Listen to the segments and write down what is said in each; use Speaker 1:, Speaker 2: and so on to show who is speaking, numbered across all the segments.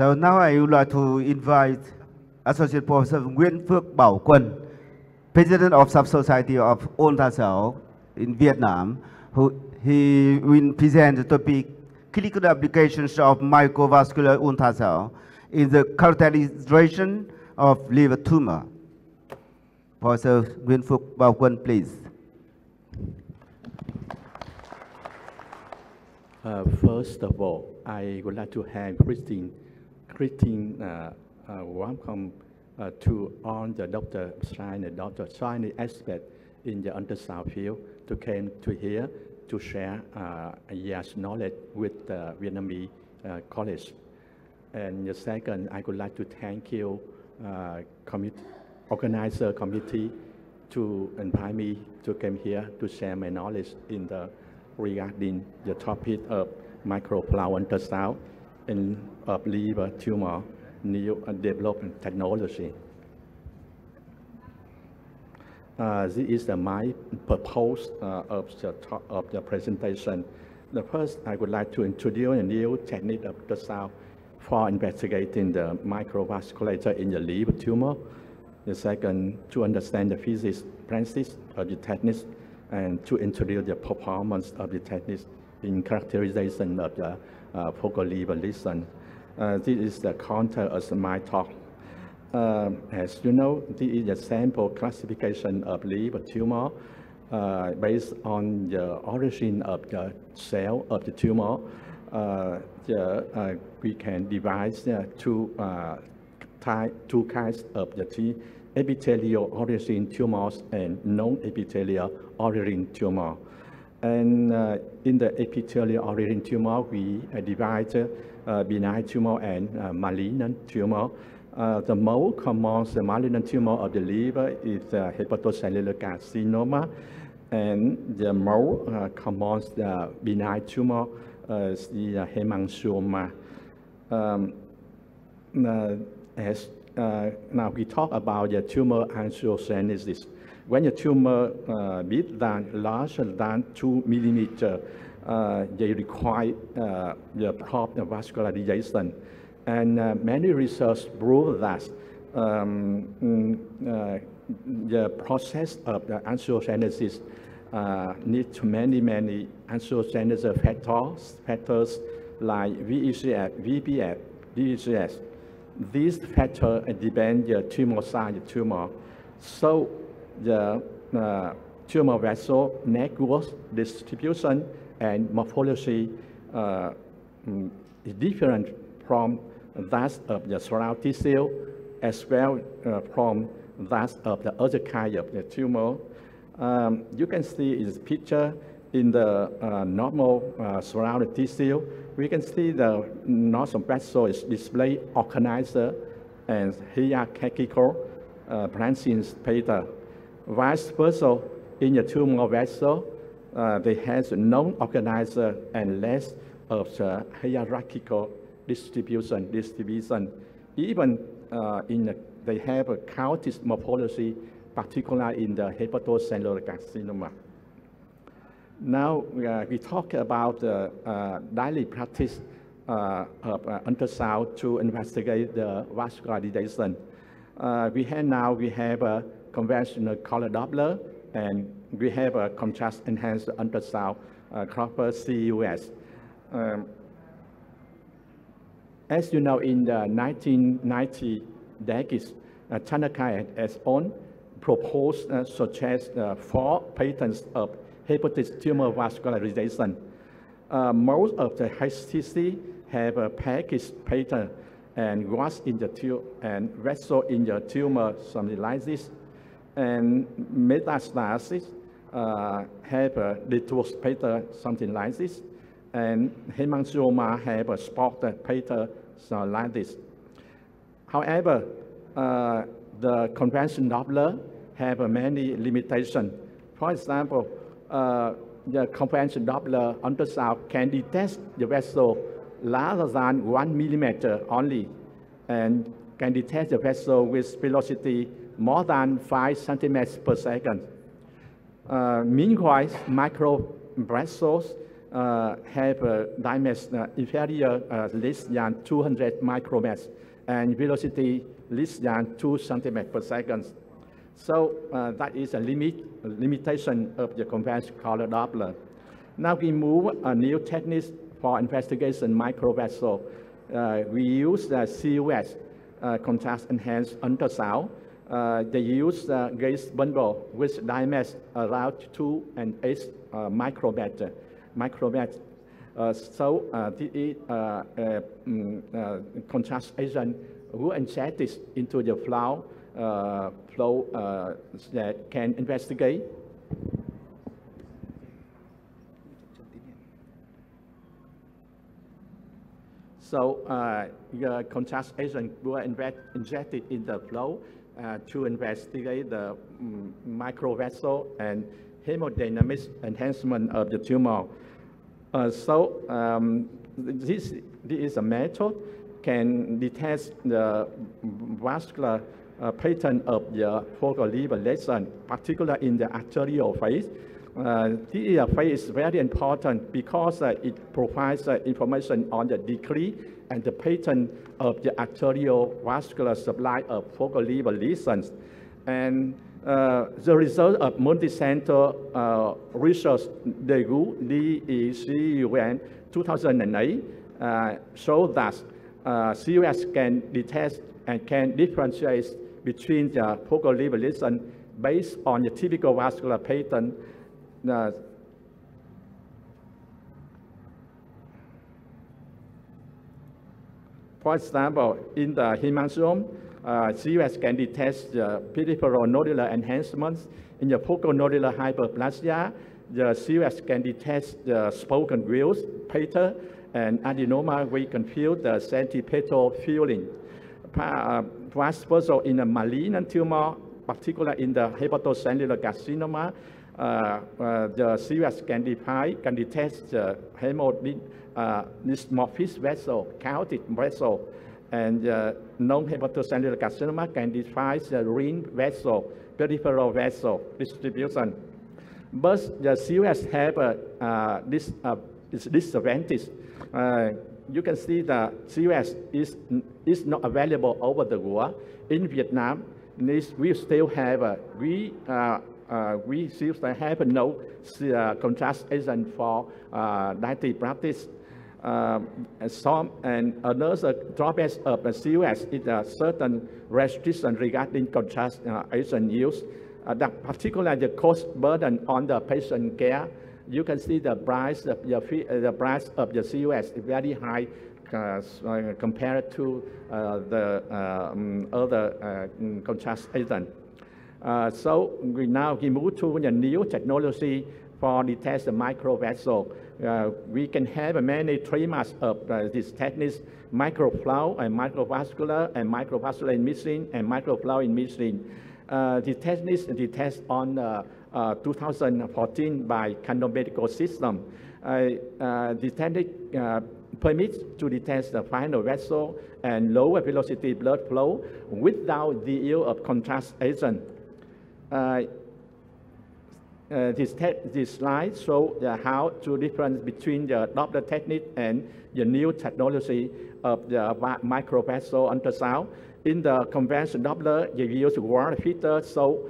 Speaker 1: So now I would like to invite Associate Professor Nguyễn Phước Bảo Quân, President of Sub-Society of Ultrasound in Vietnam, he will present the topic clinical applications of microvascular ultrasound in the characterization of liver tumor. Professor Nguyễn Phước Bảo Quân, please.
Speaker 2: First of all, I would like to have Christine welcome to all the Dr. Shine expert in the ultrasound field to come to here to share years knowledge with the Vietnamese college. And the second, I would like to thank you, organizer committee, to invite me to come here to share my knowledge in the regarding the topic of microflow ultrasound and of liver tumor new development technology. This is my purpose of the presentation. The first, I would like to introduce a new technique of ultrasound for investigating the microvasculature in the liver tumor. The second, to understand the physics, principles of the techniques, and to introduce the performance of the techniques in characterization of the focal liver lesion. This is the content of my talk. As you know, this is a sample classification of liver tumor based on the origin of the cell of the tumor. We can divide two kinds of the epithelial origin tumors and non-epithelial origin tumor. And in the epithelial origin tumor, we divide benign tumor and malignant tumor. The most common malignant tumor of the liver is hepatocellular carcinoma, and the most common benign tumor is the hemangioma. Now we talk about the tumor angiogenesis. When the tumor big than larger than 2 millimeters, they require the proper vascularization. And many research prove that the process of the angiogenesis needs many angiogenesis factors like VEGF, VPF, DGS. These factors depend the tumor size of the tumor. So the tumor vessel network distribution and morphology is different from that of the surrounding tissue, as well from that of the other kind of the tumor. You can see in this picture in the normal surrounding tissue, we can see the nostril vessel is displayed organized and hierarchical branching pattern. Vice versa, in the tumor vessel, they have non-organized and less of the hierarchical distribution. Even they have a chaotic morphology, particularly in the hepatocellular carcinoma. Now we talk about the daily practice of ultrasound to investigate the vascularization. We have a conventional color Doppler, and we have a contrast enhanced ultrasound called CUS. As you know, in the 1990 decades, Tanaka has proposed suggest 4 patterns of hepatic tumor vascularization. Most of the HCC have a package pattern and was in the tumor and vessel in the tumor, something like this. And metastasis have a diffuse pattern, something like this. And hemangioma have a spotted pattern, so like this. However, the conventional Doppler have many limitations. For example, the conventional Doppler ultrasound can detect the vessel larger than 1 millimeter only, and can detect the vessel with velocity more than 5 centimeters per second. Meanwhile, micro vessels have a diameter inferior less than 200 micrometers and velocity less than 2 centimeters per second. So that is a limitation of the conventional color Doppler. Now we move a new technique for investigation microvessel. We use the CUS, contrast enhanced ultrasound. They use the gas bundle with diameter around 2 and 8 micrometer. So this is contrast agent who injected into the flow that can investigate. So the contrast agent were injected in the flow to investigate the microvessel and hemodynamic enhancement of the tumor. This is a method can detect the vascular pattern of the focal liver lesion, particularly in the arterial phase. This phase is very important because it provides information on the degree and the pattern of the arterial vascular supply of focal liver lesions. And the result of multi-center research DECUN 2008 show that CUS can detect and can differentiate between the focal liver lesion based on the typical vascular pattern. For example, in the hemangioma, CUS can detect the peripheral nodular enhancements. In the focal nodular hyperplasia, the CUS can detect the spoken wheels pattern, and adenoma we confuse the centripetal filling. Vice versa, in a malignant tumor, particularly in the hepatocellular carcinoma, the CUS can detect the hemodysmorphic vessel, chaotic vessel, and non-hepatocellular carcinoma can define the ring vessel, peripheral vessel distribution. But the CUS have this disadvantage. You can see the CUS is not available over the world. In Vietnam, we still have no contrast agent for dietary practice. And another drawback of the CUS is a certain restriction regarding contrast agent use, particularly the cost burden on the patient care. You can see the price of the CUS is very high compared to the other contrast agent. So we move to the new technology for detect the microvessel. We can have many trademarks of these techniques: microflow and microvascular and microvascular imaging and microflow imaging. The techniques detect on 2014 by Canon Medical System. The technique permits to detect the final vessel and lower velocity blood flow without the use of contrast agent. This slide shows how to difference between the Doppler technique and the new technology of the microvessel ultrasound. In the conventional Doppler, you use wall filter, so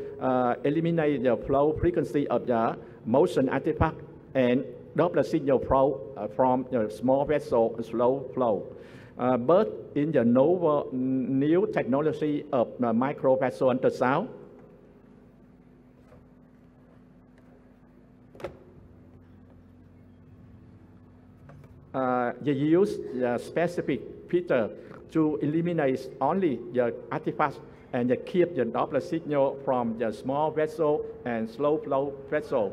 Speaker 2: eliminate the flow frequency of the motion artifact and Doppler signal flow from the small vessel slow flow. But in the new technology of microvessel ultrasound, you use the specific filter to eliminate only the artifacts and keep the Doppler signal from the small vessel and slow flow vessel.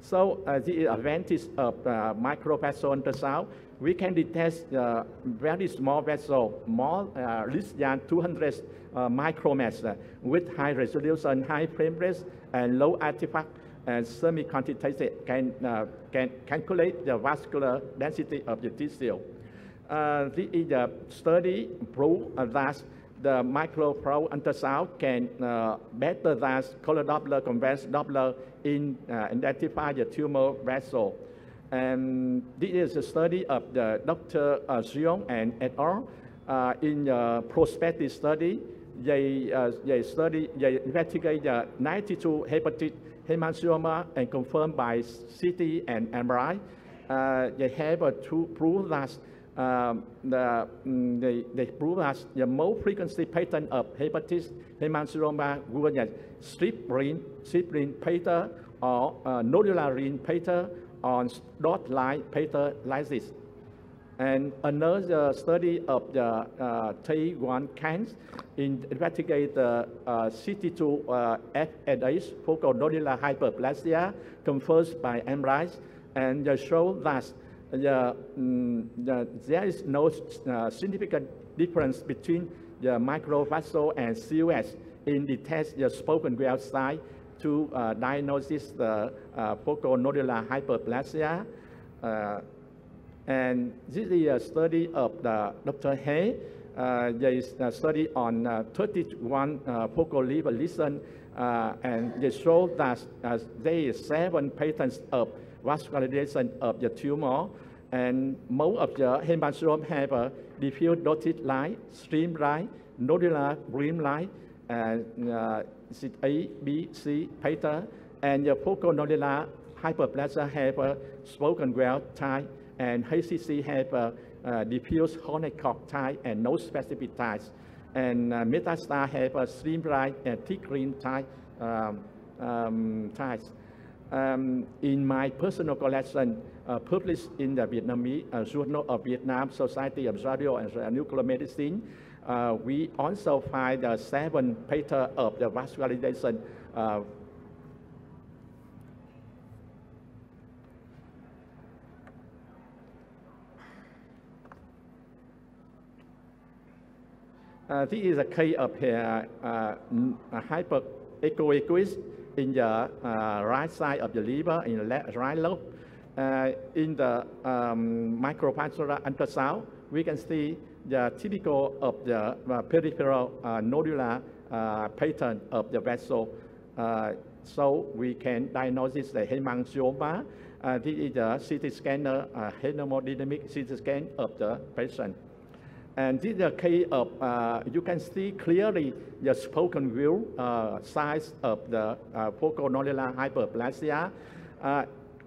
Speaker 2: So the advantage of microvessel ultrasound, we can detect the very small vessel, less than 200 micrometers, with high resolution, high frame rate, and low artifact, and semi-quantitative can calculate the vascular density of the tissue. The study proved that the microflow ultrasound can better than color Doppler, conventional Doppler in identify the tumor vessel. And this is a study of the Dr. Xiong and et al. In the prospective study, they investigate the 92 hepatic hemangioma and confirmed by CT and MRI. They have to prove that they prove that the most frequency pattern of hepatic hemangioma was the strip-ring pattern or nodular ring pattern on dot line pattern like this. And another study of the Taiwan cans investigate the CT2 FNH focal nodular hyperplasia confirmed by MRI, and they show that there is no significant difference between the microvasal and COS in the test the spoken well side to diagnose the focal nodular hyperplasia. And this is a study of Dr. He. They study on 31 focal liver lesions, and they show that there is 7 patterns of vascularization of the tumor, and most of the hemangioma have a diffuse dotted line, stream line, nodular green line, and A, B, C pattern, and the focal nodular hyperplasia have a spoken well type, and HCC have a diffuse Honeycock type and no specific types, and Metastar have a streamline and thick green type types. In my personal collection, published in the Vietnamese Journal of Vietnam Society of Radio and Nuclear Medicine, we also find 7 patterns of the vascularization. This is a case of hyperechoic in the right side of the liver, in the right lobe. In the microvascular ultrasound, we can see the typical of the peripheral nodular pattern of the vessel. So we can diagnose the hemangioma. This is the CT scanner, hemodynamic CT scan of the patient. And this is a case of, you can see clearly the spoken view size of the focal nodular hyperplasia.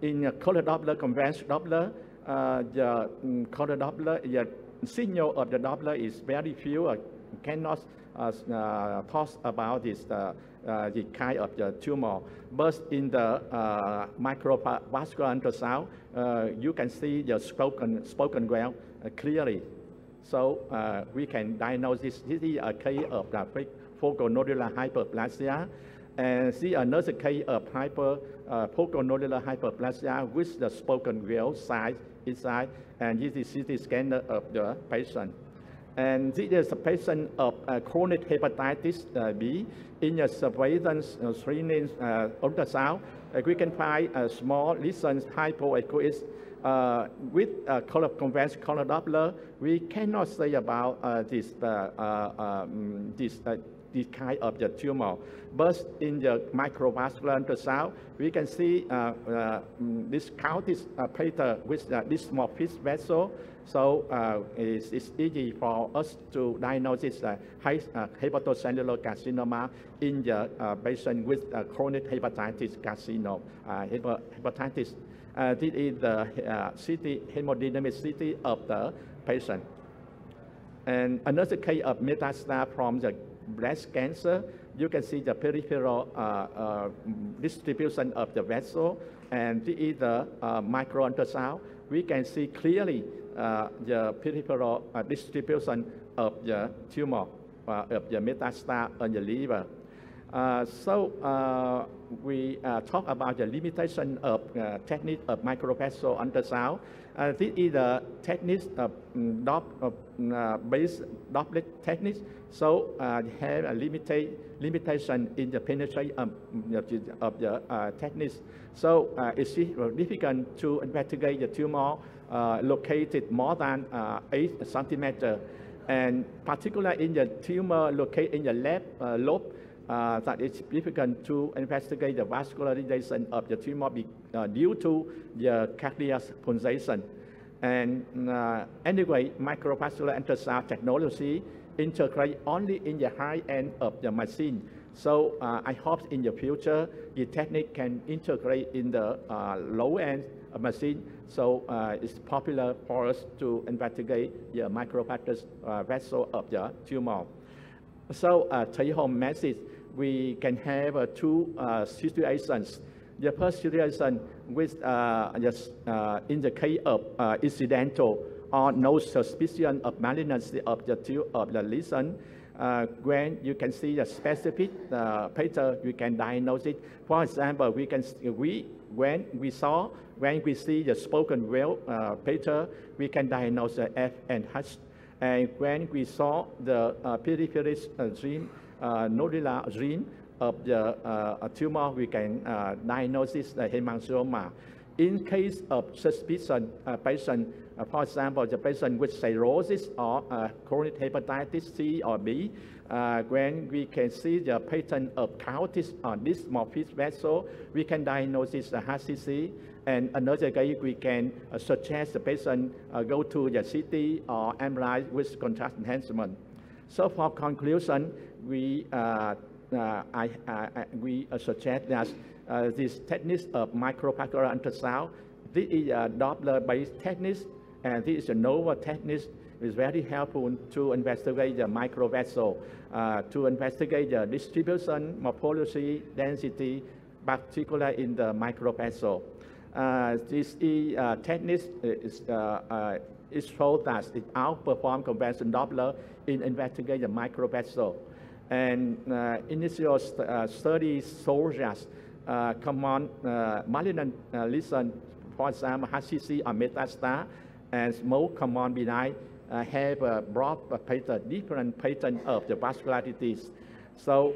Speaker 2: In a color Doppler, conventional Doppler, the color Doppler, the signal of the Doppler is very few, cannot talk about this the kind of the tumor. But in the microvascular ultrasound, you can see the spoken well clearly. So we can diagnose this. This is a case of the focal nodular hyperplasia. And see another case of focal nodular hyperplasia with the spoken well size inside. And this is CT scanner of the patient. And this is a patient of chronic hepatitis B. In a surveillance screening ultrasound, we can find a small lesions hypoechoic. With conventional color Doppler, we cannot say about this kind of the tumor. But in the microvascular ultrasound, we can see this counted pattern with this dysmorphic vessel. So it's easy for us to diagnose hepatocellular carcinoma in the patient with chronic hepatitis carcinoma, hepatitis. This is the CT, hemodynamic CT of the patient. And another case of metastasis from the breast cancer, you can see the peripheral distribution of the vessel, and this is the micro ultrasound. We can see clearly the peripheral distribution of the tumor, of the metastasis on the liver. We talk about the limitation of technique of microvascular ultrasound. This is the technique of base Doppler technique. So have a limitation in the penetration of the technique. So it's significant to investigate the tumor located more than 8 centimeters, and particularly in the tumor located in the left lobe. That is significant to investigate the vascularization of the tumor due to the cardiac pulsation. And anyway, microvascular ultrasound technology integrate only in the high end of the machine. So I hope in the future, the technique can integrate in the low end of machine. So it's popular for us to investigate the microvascular vessel of the tumor. So take-home message, we can have two situations. The first situation with in the case of incidental or no suspicion of malignancy of the lesion, when you can see the specific pattern, we can diagnose it. For example, when we see the spoken whale pattern, we can diagnose the F and H. And when we saw the peripheral gene, nodular gene of the tumor, we can diagnose the hemangioma. In case of suspicion patient, for example, the patient with cirrhosis or chronic hepatitis C or B, when we can see the pattern of Cautis on this morphous vessel, we can diagnose the HCC. And another case, we can suggest the patient go to the CT or MRI with contrast enhancement. So for conclusion, we suggest that this technique of microvascular ultrasound, this is a Doppler-based technique, and this is a novel technique. It's very helpful to investigate the microvessel, to investigate the distribution, morphology, density, particularly in the microvessel. This technique is shown that it outperforms conventional Doppler in investigating the microvessel. And initial studies show that common malignant lesion, for example, HCC or metastasis, and most common benign have a broad pattern, different pattern of the vascularities. So,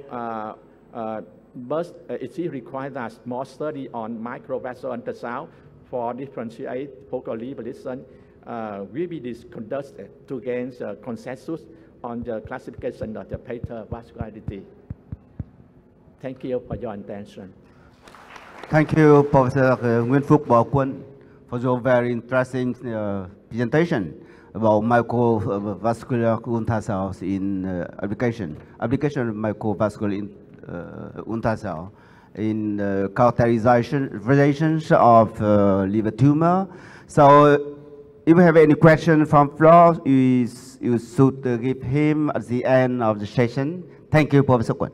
Speaker 2: but it is required that more study on microvascular ultrasound for differentiate focal lesion will be conducted to gain consensus on the classification of the pattern vascularity. Thank you for your attention.
Speaker 1: Thank you, Professor Nguyễn Phước Bảo Quân, for your very interesting presentation about microvascular ultrasound in application of microvascular ultrasound in characterization of liver tumor. So, if you have any question from floor, you should give him at the end of the session. Thank you, Professor Quân.